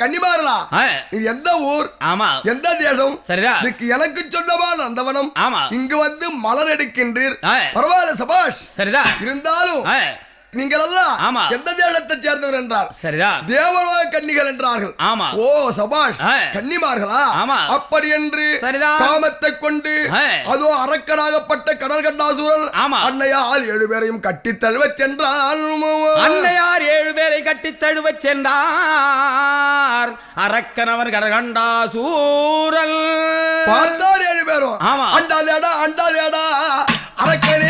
கன்னிமாரலா இது எந்த ஊர்? ஆமா. எந்த தேசம்? சரிதா. இதுக்கு எனக்கு சொந்தமான நந்தவனம். ஆமா. இங்கு வந்து மலர் எடுக்கின்றீர். பரவாயில்ல சபாஷ். சரிதா. இருந்தாலும் நீங்கள் எல்லாம் எந்த தேசத்தை சேர்ந்தவர் என்றார். சரிதா. தேவலோக கன்னிகள் என்றார்கள். ஆமா. ஓ சபாஷ், கன்னிமார்களா? ஆமா. அப்படி என்று சரிதா. காமத்தை கொண்டு அதோ அரக்கனாகப்பட்ட கடல் கண்டாசூரன் அன்னையால் 7 பேரையும் கட்டி தழுவ சென்றார். அன்னையார் 7 பேரை கட்டி தழுவ சென்றார். அரக்கனவர் கடல் கண்டாசூரன் பார்த்தார் 7 பேரும். ஆமா. அண்டாதேடா அண்டாதேடா அரக்கனே